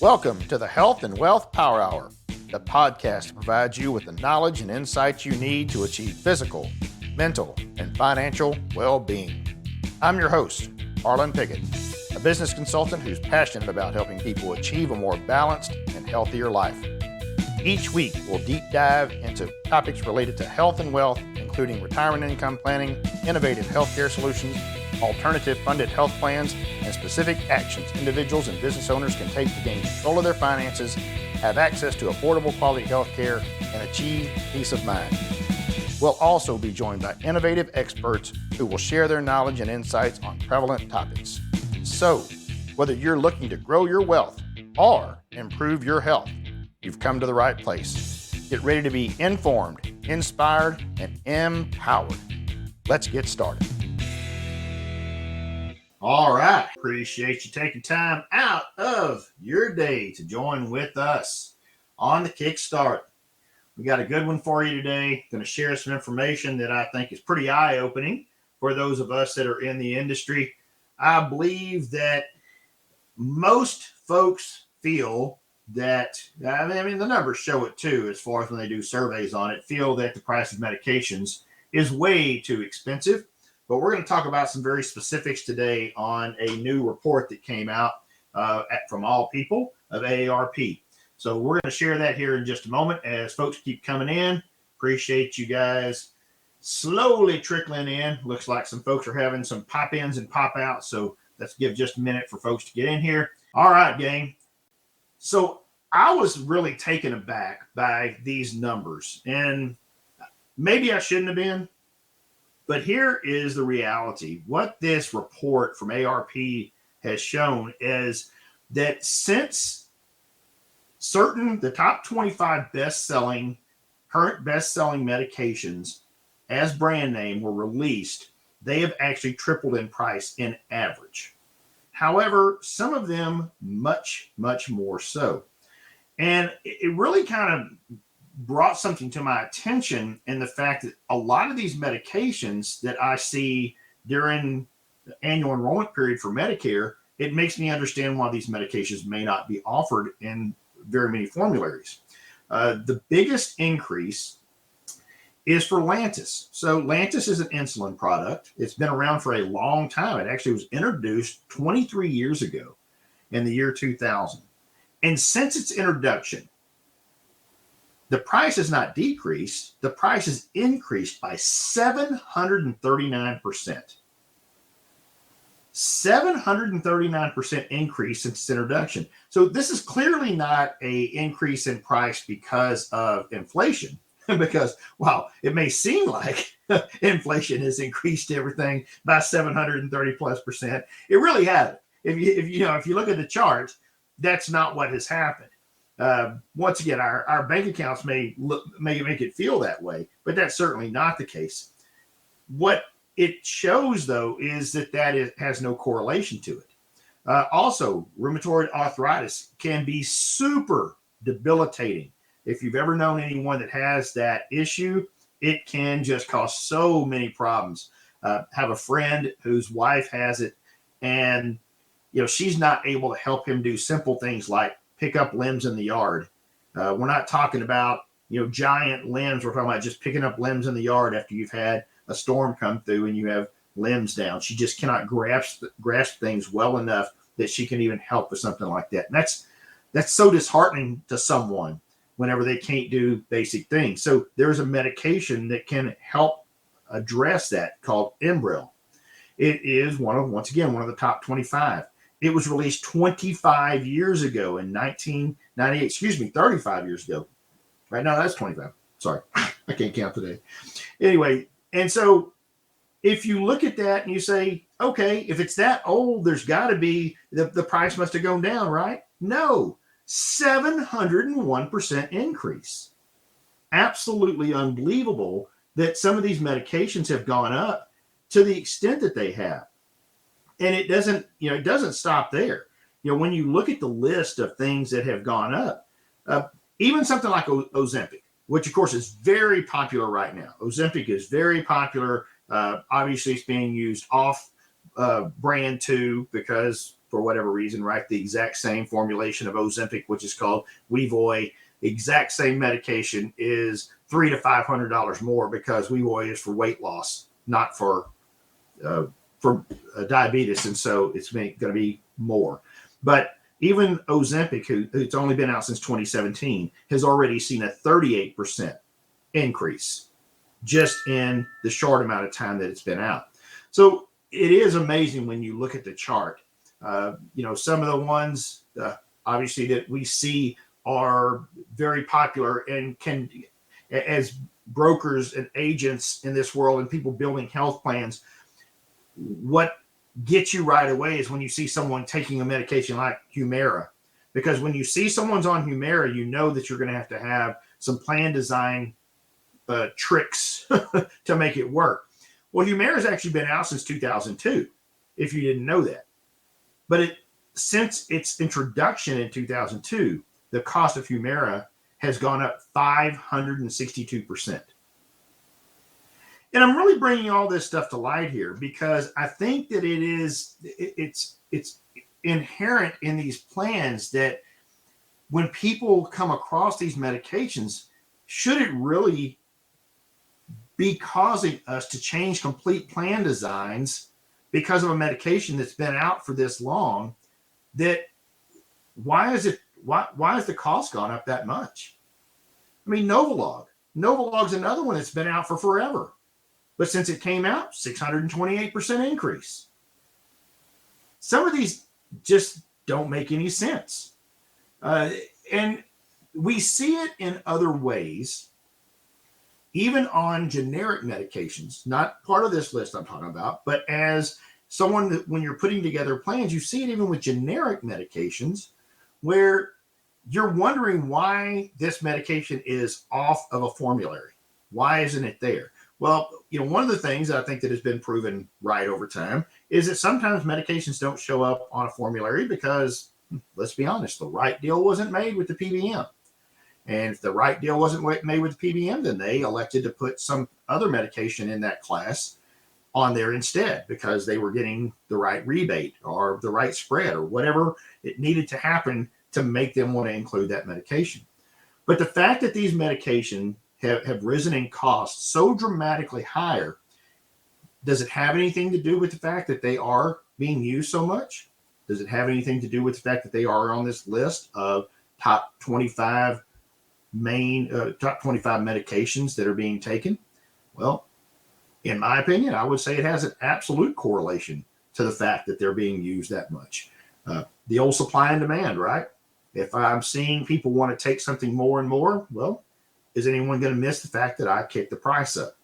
Welcome to the Health and Wealth Power Hour, the podcast that provides you with the knowledge and insights you need to achieve physical, mental, and financial well-being. I'm your host, Harlon Pickett, a business consultant who's passionate about helping people achieve a more balanced and healthier life. Each week, we'll deep dive into topics related to health and wealth, including retirement income planning, innovative healthcare solutions, alternative funded health plans, and specific actions individuals and business owners can take to gain control of their finances, have access to affordable quality health care, and achieve peace of mind. We'll also be joined by innovative experts who will share their knowledge and insights on prevalent topics. So, whether you're looking to grow your wealth or improve your health, you've come to the right place. Get ready to be informed, inspired, and empowered. Let's get started. All right. Appreciate you taking time out of your day to join with us on the Kickstart. We got a good one for you today. Going to share some information that I think is pretty eye-opening for those of us that are in the industry. I believe that most folks feel that, I mean, the numbers show it too, as far as when they do surveys on it, feel that the price of medications is way too expensive. But we're going to talk about some very specifics today on a new report that came out from all people of AARP. So we're going to share that here in just a moment as folks keep coming in. Appreciate you guys slowly trickling in. Looks like some folks are having some pop-ins and pop-outs. So let's give just a minute for folks to get in here. All right, gang. So I was really taken aback by these numbers. And maybe I shouldn't have been. But here is the reality. What this report from AARP has shown is that since the top 25 current best-selling medications as brand name were released, they have actually tripled in price in average. However, some of them much, much more so. And it really kind of brought something to my attention in the fact that a lot of these medications that I see during the annual enrollment period for Medicare, it makes me understand why these medications may not be offered in very many formularies. The biggest increase is for Lantus. So Lantus is an insulin product. It's been around for a long time. It actually was introduced 23 years ago in the year 2000. And since its introduction, the price has not decreased. The price has increased by 739%. 739% increase since its introduction. So this is clearly not an increase in price because of inflation. Because, wow, it may seem like inflation has increased everything by 730+%. It really hasn't. If you look at the charts, that's not what has happened. Once again, our bank accounts may make it feel that way, but that's certainly not the case. What it shows, though, is that has no correlation to it. Also, rheumatoid arthritis can be super debilitating. If you've ever known anyone that has that issue, it can just cause so many problems. Have a friend whose wife has it, and she's not able to help him do simple things like pick up limbs in the yard. We're not talking about, giant limbs. We're talking about just picking up limbs in the yard after you've had a storm come through and you have limbs down. She just cannot grasp things well enough that she can even help with something like that. And that's so disheartening to someone whenever they can't do basic things. So there's a medication that can help address that called Enbrel. It is one of the top 25. It was released 25 years ago in 1998, 35 years ago. Right now, that's 25. Sorry, I can't count today. Anyway, and so if you look at that and you say, okay, if it's that old, there's got to be, the price must have gone down, right? No, 701% increase. Absolutely unbelievable that some of these medications have gone up to the extent that they have. And it doesn't stop there. When you look at the list of things that have gone up, even something like Ozempic, which of course is very popular right now. Ozempic is very popular. Obviously, it's being used off brand too, because for whatever reason, right? The exact same formulation of Ozempic, which is called Wevoy, the exact same medication is $300 to $500 more because Wevoy is for weight loss, not for diabetes, and so it's going to be more. But even Ozempic, who's only been out since 2017, has already seen a 38% increase just in the short amount of time that it's been out. So it is amazing when you look at the chart. Some of the ones obviously that we see are very popular and can, as brokers and agents in this world and people building health plans, what gets you right away is when you see someone taking a medication like Humira. Because when you see someone's on Humira, you know that you're going to have some plan design tricks to make it work. Well, Humira has actually been out since 2002, if you didn't know that. But since its introduction in 2002, the cost of Humira has gone up 562%. And I'm really bringing all this stuff to light here because I think that it's inherent in these plans that when people come across these medications, should it really be causing us to change complete plan designs because of a medication that's been out for this long? That why has the cost gone up that much? I mean, Novolog's another one that's been out for forever. But since it came out, 628% increase. Some of these just don't make any sense. And we see it in other ways, even on generic medications, not part of this list I'm talking about, but as someone that when you're putting together plans, you see it even with generic medications where you're wondering why this medication is off of a formulary. Why isn't it there? Well, one of the things that I think that has been proven right over time is that sometimes medications don't show up on a formulary because, let's be honest, the right deal wasn't made with the PBM. And if the right deal wasn't made with the PBM, then they elected to put some other medication in that class on there instead because they were getting the right rebate or the right spread or whatever it needed to happen to make them want to include that medication. But the fact that these medications have risen in cost so dramatically higher, does it have anything to do with the fact that they are being used so much? Does it have anything to do with the fact that they are on this list of top 25 medications that are being taken? Well, in my opinion, I would say it has an absolute correlation to the fact that they're being used that much. The old supply and demand, right? If I'm seeing people want to take something more and more, well, is anyone going to miss the fact that I kicked the price up?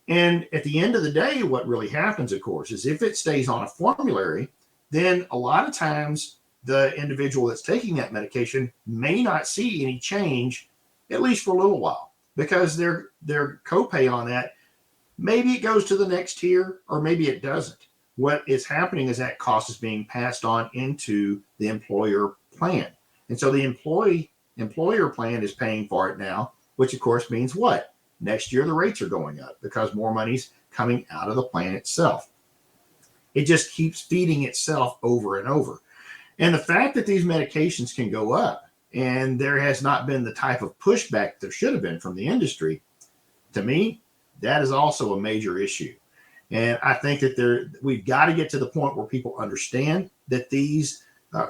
And at the end of the day, what really happens, of course, is if it stays on a formulary, then a lot of times the individual that's taking that medication may not see any change, at least for a little while, because their copay on that, maybe it goes to the next tier or maybe it doesn't. What is happening is that cost is being passed on into the employer plan. And so the employer plan is paying for it now, which of course means what? Next year, the rates are going up because more money's coming out of the plan itself. It just keeps feeding itself over and over. And the fact that these medications can go up and there has not been the type of pushback there should have been from the industry, to me, that is also a major issue. And I think that we've got to get to the point where people understand that these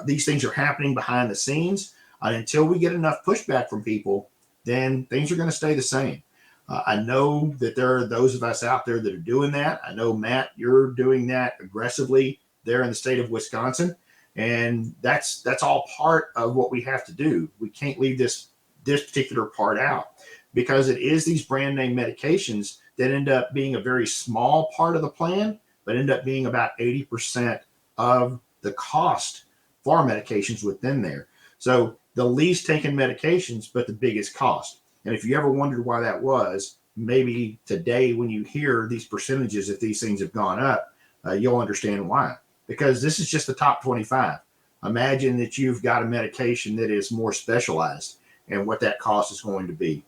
things are happening behind the scenes. Until we get enough pushback from people, then things are going to stay the same. I know that there are those of us out there that are doing that. I know, Matt, you're doing that aggressively there in the state of Wisconsin. And that's all part of what we have to do. We can't leave this particular part out because it is these brand name medications that end up being a very small part of the plan, but end up being about 80% of the cost for medications within there. So the least taken medications, but the biggest cost. And if you ever wondered why that was, maybe today when you hear these percentages, if these things have gone up, you'll understand why. Because this is just the top 25. Imagine that you've got a medication that is more specialized and what that cost is going to be.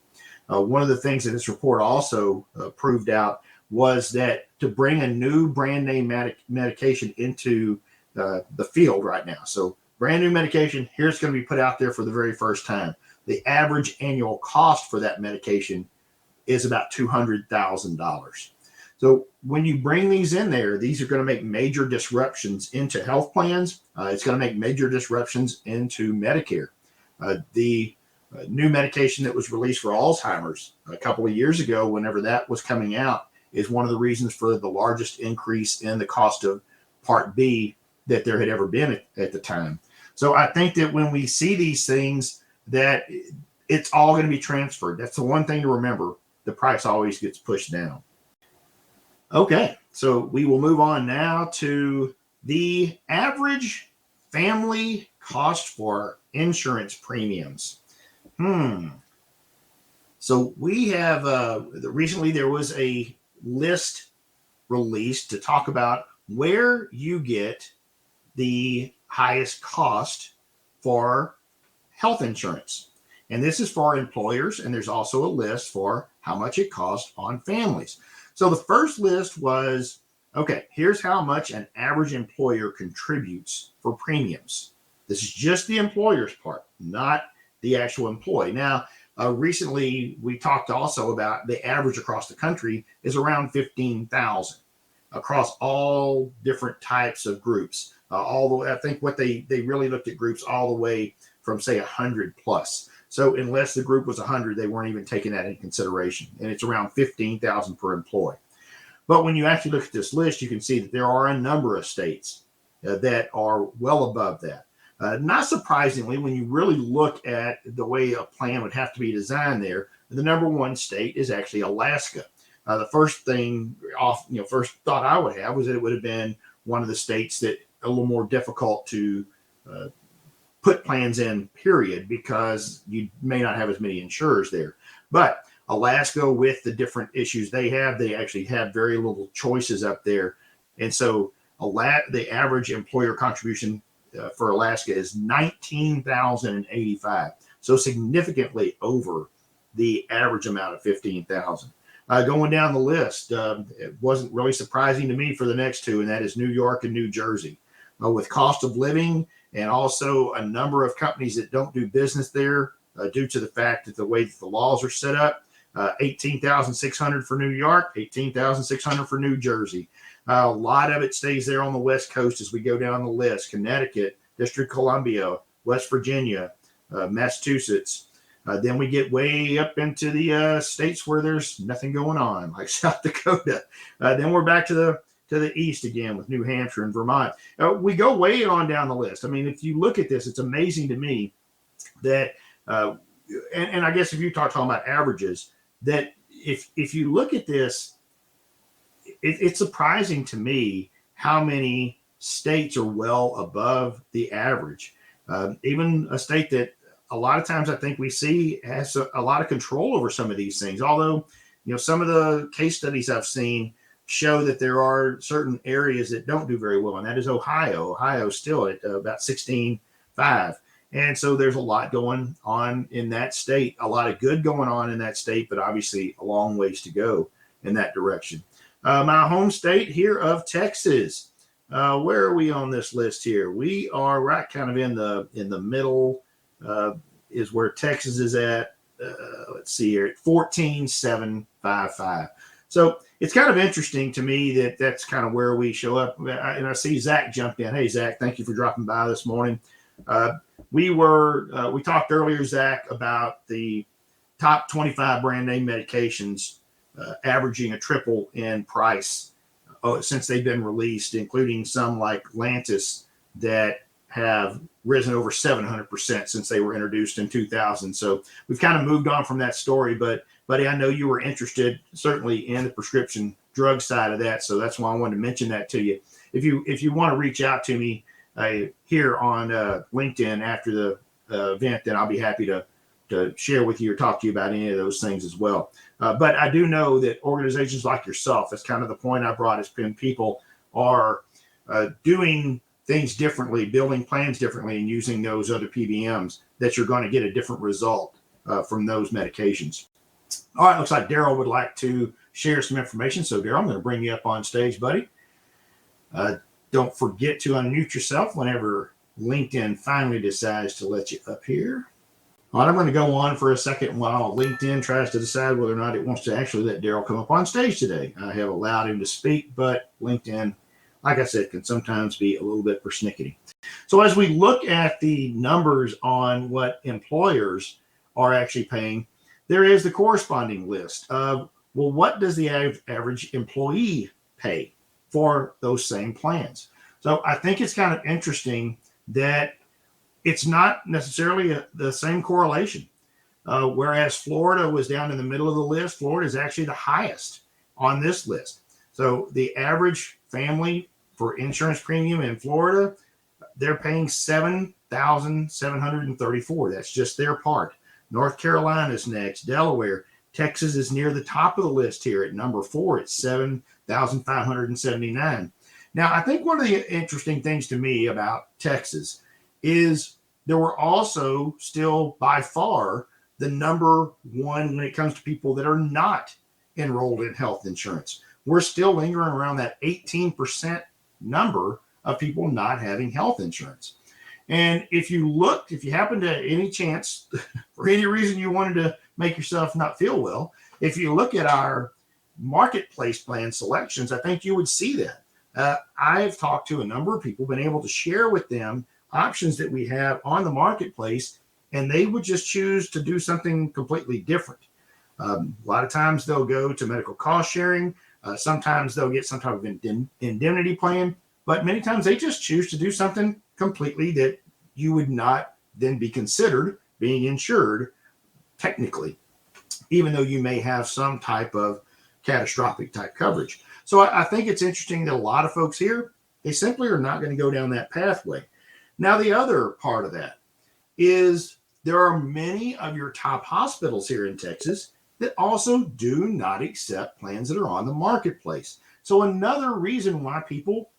One of the things that this report also proved out was that to bring a new brand name medication into the field right now. So brand new medication, here's going to be put out there for the very first time. The average annual cost for that medication is about $200,000. So when you bring these in there, these are going to make major disruptions into health plans. It's going to make major disruptions into Medicare. The new medication that was released for Alzheimer's a couple of years ago, whenever that was coming out, is one of the reasons for the largest increase in the cost of Part B that there had ever been at the time. So I think that when we see these things, that it's all going to be transferred. That's the one thing to remember. The price always gets pushed down. Okay, so we will move on now to the average family cost for insurance premiums. So we have, recently there was a list released to talk about where you get the highest cost for health insurance. And this is for employers, and there's also a list for how much it costs on families. So the first list was, okay, here's how much an average employer contributes for premiums. This is just the employer's part, not the actual employee. Now, recently we talked also about the average across the country is around 15,000 across all different types of groups. Although I think what they really looked at groups all the way from, say, 100 plus. So unless the group was 100, they weren't even taking that into consideration. And it's around 15,000 per employee. But when you actually look at this list, you can see that there are a number of states that are well above that. Not surprisingly, when you really look at the way a plan would have to be designed there, the number one state is actually Alaska. The first thought I would have was that it would have been one of the states that a little more difficult to put plans in, period, because you may not have as many insurers there. But Alaska, with the different issues they actually have very little choices up there. And so the average employer contribution for Alaska is $19,085. So significantly over the average amount of $15,000. Going down the list, it wasn't really surprising to me for the next two, and that is New York and New Jersey. With cost of living and also a number of companies that don't do business there due to the fact that the way that the laws are set up, $18,600 for New York, $18,600 for New Jersey. A lot of it stays there on the West Coast as we go down the list: Connecticut, District of Columbia, West Virginia, Massachusetts. Then we get way up into the states where there's nothing going on, like South Dakota. Then we're back to the east again with New Hampshire and Vermont. We go way on down the list. I mean, if you look at this, it's amazing to me that, and I guess if you talking about averages, that if you look at this, it's surprising to me how many states are well above the average. Even a state that a lot of times I think we see has a lot of control over some of these things. Although, some of the case studies I've seen show that there are certain areas that don't do very well, and that is Ohio. Ohio's still at about 16.5. And so there's a lot going on in that state, a lot of good going on in that state, but obviously a long ways to go in that direction. My home state here of Texas. Where are we on this list here? We are right kind of in the middle, is where Texas is at. Let's see here, at 14,755. So it's kind of interesting to me that that's kind of where we show up. And I see Zach jumped in. Hey, Zach, thank you for dropping by this morning. We talked earlier, Zach, about the top 25 brand name medications averaging a triple in price since they've been released, including some like Lantus that have risen over 700% since they were introduced in 2000. So we've kind of moved on from that story, but buddy, I know you were interested certainly in the prescription drug side of that. So that's why I wanted to mention that to you. If you want to reach out to me here on LinkedIn after the event, then I'll be happy to share with you or talk to you about any of those things as well. But I do know that organizations like yourself, that's kind of the point I brought, has been people are doing things differently, building plans differently, and using those other PBMs, that you're going to get a different result from those medications. All right, looks like Daryl would like to share some information. So Daryl, I'm going to bring you up on stage, buddy. Don't forget to unmute yourself whenever LinkedIn finally decides to let you up here. All right, I'm going to go on for a second while LinkedIn tries to decide whether or not it wants to actually let Daryl come up on stage today. I have allowed him to speak, but LinkedIn, like I said, can sometimes be a little bit persnickety. So as we look at the numbers on what employers are actually paying, there is the corresponding list of, well, what does the average employee pay for those same plans? So I think it's kind of interesting that it's not necessarily the same correlation. Whereas Florida was down in the middle of the list, Florida is actually the highest on this list. So the average family for insurance premium in Florida, they're paying $7,734. That's just their part. North Carolina is next, Delaware. Texas is near the top of the list here at number 4 at $7,579. Now, I think one of the interesting things to me about Texas is there were also still by far the number one when it comes to people that are not enrolled in health insurance. We're still lingering around that 18% number of people not having health insurance. And if you happen to any chance, for any reason you wanted to make yourself not feel well, if you look at our marketplace plan selections, I think you would see that. I've talked to a number of people, been able to share with them options that we have on the marketplace, and they would just choose to do something completely different. A lot of times they'll go to medical cost sharing. Sometimes they'll get some type of indemnity plan, but many times they just choose to do something completely that you would not then be considered being insured technically, even though you may have some type of catastrophic type coverage. So I think it's interesting that a lot of folks here, they simply are not going to go down that pathway. Now, the other part of that is there are many of your top hospitals here in Texas that also do not accept plans that are on the marketplace. So another reason why people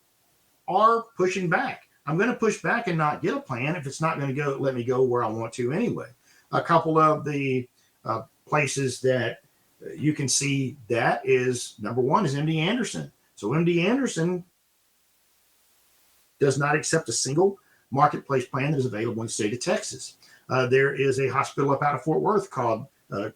are pushing back. I'm going to push back and not get a plan if it's not going to let me go where I want to anyway. A couple of the places that you can see that is, number one is MD Anderson. So MD Anderson does not accept a single marketplace plan that is available in the state of Texas. There is a hospital up out of Fort Worth called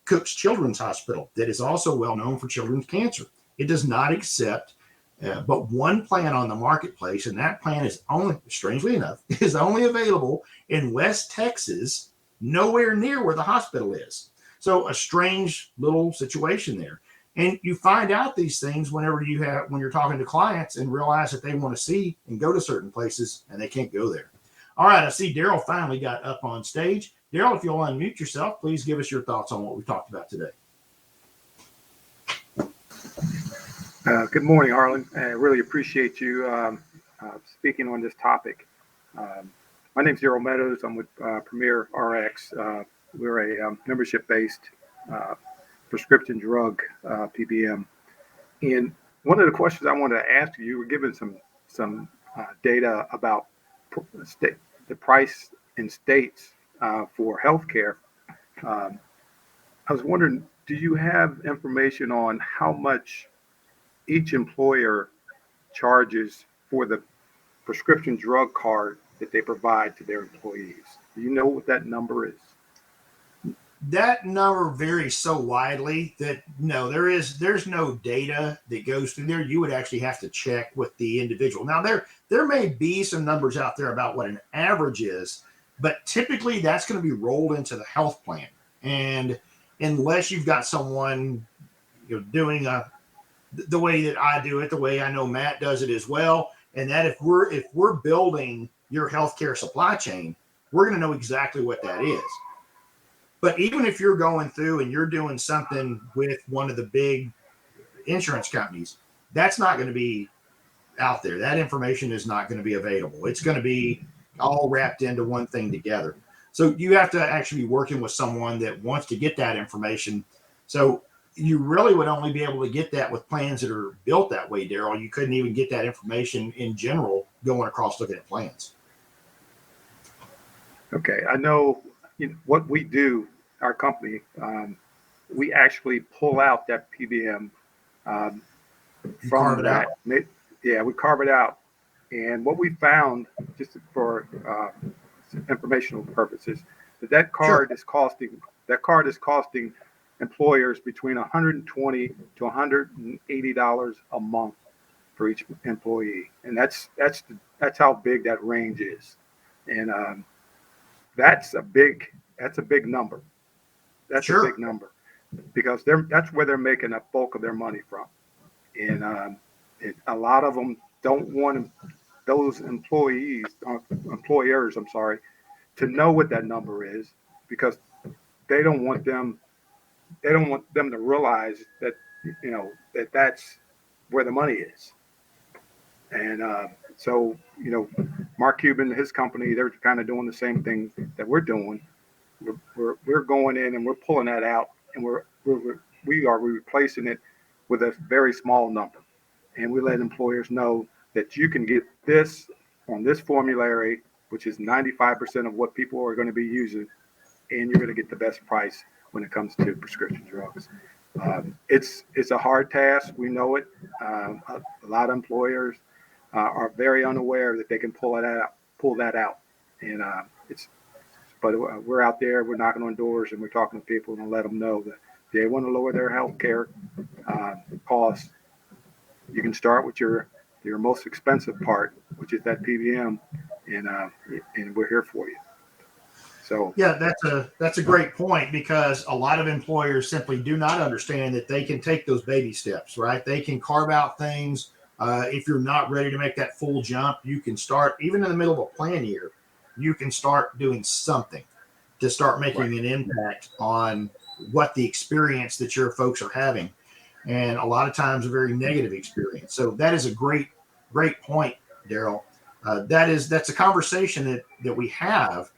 Cook's Children's Hospital that is also well known for children's cancer. It does not accept but one plan on the marketplace, and that plan is only, strangely enough, is only available in West Texas, nowhere near where the hospital is. So a strange little situation there. And you find out these things when you're talking to clients and realize that they want to see and go to certain places and they can't go there. All right, I see Daryl finally got up on stage. Daryl, if you'll unmute yourself, please give us your thoughts on what we talked about today. Good morning, Harlan. I really appreciate you speaking on this topic. My name is Daryl Meadows. I'm with Premier RX. We're a membership-based prescription drug PBM. And one of the questions I wanted to ask you were given some data about the price in states for healthcare. I was wondering, do you have information on how much each employer charges for the prescription drug card that they provide to their employees? Do you know what that number is? That number varies so widely that no, there's no data that goes through there. You would actually have to check with the individual. Now there may be some numbers out there about what an average is, but typically that's going to be rolled into the health plan. And unless you've got someone doing the way that I do it, the way I know Matt does it as well, and that if we're building your healthcare supply chain, we're going to know exactly what that is. But even if you're going through and you're doing something with one of the big insurance companies, that's not going to be out there. That information is not going to be available. It's going to be all wrapped into one thing together. So you have to actually be working with someone that wants to get that information. So you really would only be able to get that with plans that are built that way, Daryl. You couldn't even get that information in general going across looking at plans. Okay, I know what we do, our company, we actually pull out that PBM from that. Yeah, we carve it out And what we found, just for informational purposes, that Sure. card is costing employers between $120 to $180 a month for each employee, and that's how big that range is, and that's a big number. That's a big Sure. number because that's where they're making a bulk of their money from, and a lot of them don't want those employers, I'm sorry, to know what that number is because they don't want them to realize that that's where the money is. And so, Mark Cuban, his company, they're kind of doing the same thing that we're doing. We're going in and we're pulling that out, and we are replacing it with a very small number, and we let employers know that you can get this on this formulary, which is 95% of what people are going to be using, and you're going to get the best price when it comes to prescription drugs. It's a hard task. We know it. A lot of employers are very unaware that they can pull that out, and but we're out there. We're knocking on doors and we're talking to people and let them know that if they want to lower their health care costs, you can start with your most expensive part, which is that PBM, and we're here for you. So Yeah, that's a great point because a lot of employers simply do not understand that they can take those baby steps, right? They can carve out things. If you're not ready to make that full jump, you can start even in the middle of a plan year. You can start doing something to start right. making an impact on what the experience that your folks are having, and a lot of times a very negative experience. So that is a great point, Daryl. That's a conversation that we have.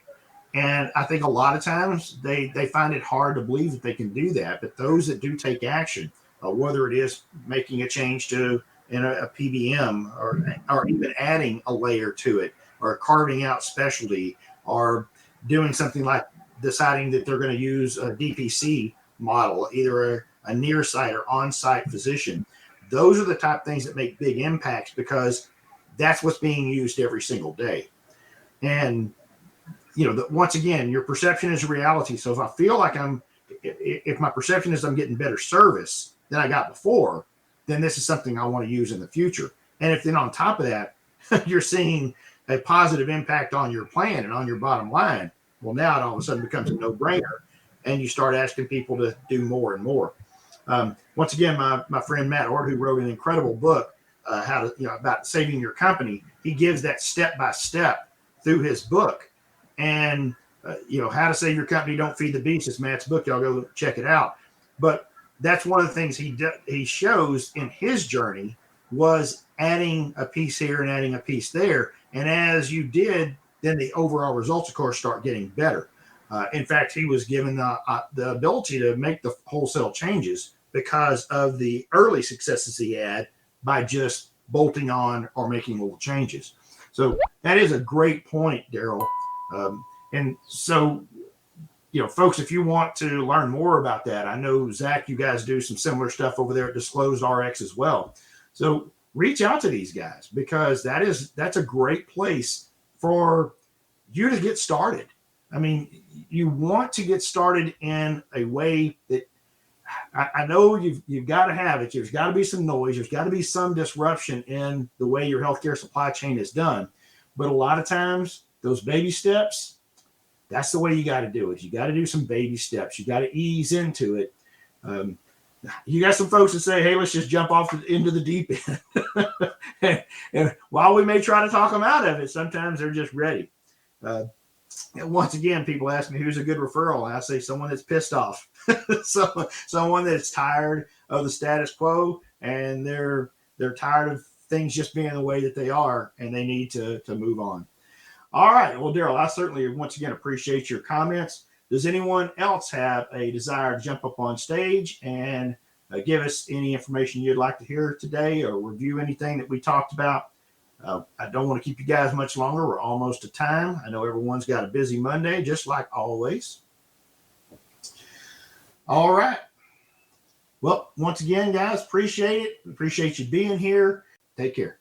And I think a lot of times they find it hard to believe that they can do that. But those that do take action, whether it is making a change to a PBM or even adding a layer to it or carving out specialty or doing something like deciding that they're going to use a DPC model, either a near site or on site physician. Those are the type of things that make big impacts because that's what's being used every single day. And once again, your perception is reality. So if I feel like if my perception is I'm getting better service than I got before, then this is something I want to use in the future. And if then on top of that, you're seeing a positive impact on your plan and on your bottom line, well, now it all of a sudden becomes a no-brainer, and you start asking people to do more and more. Once again, my friend Matt Ord, who wrote an incredible book, about saving your company, he gives that step by step through his book. And how to save your company, don't feed the beast. It's Matt's book. Y'all go check it out. But that's one of the things he shows in his journey was adding a piece here and adding a piece there. And as you did, then the overall results, of course, start getting better. In fact, he was given the ability to make the wholesale changes because of the early successes he had by just bolting on or making little changes. So that is a great point, Daryl. And so, folks, if you want to learn more about that, I know, Zach, you guys do some similar stuff over there at Disclosed RX as well. So reach out to these guys because that's a great place for you to get started. I mean, you want to get started in a way that I know you've got to have it. There's got to be some noise. There's got to be some disruption in the way your healthcare supply chain is done. But a lot of times, those baby steps, that's the way you got to do it. You got to do some baby steps. You got to ease into it. You got some folks that say, hey, let's just jump off into the deep end. and while we may try to talk them out of it, sometimes they're just ready. Once again, people ask me who's a good referral. And I say someone that's pissed off. Someone that's tired of the status quo and they're tired of things just being the way that they are and they need to move on. All right. Well, Daryl, I certainly once again appreciate your comments. Does anyone else have a desire to jump up on stage and give us any information you'd like to hear today or review anything that we talked about? I don't want to keep you guys much longer. We're almost to time. I know everyone's got a busy Monday, just like always. All right. Well, once again, guys, appreciate it. Appreciate you being here. Take care.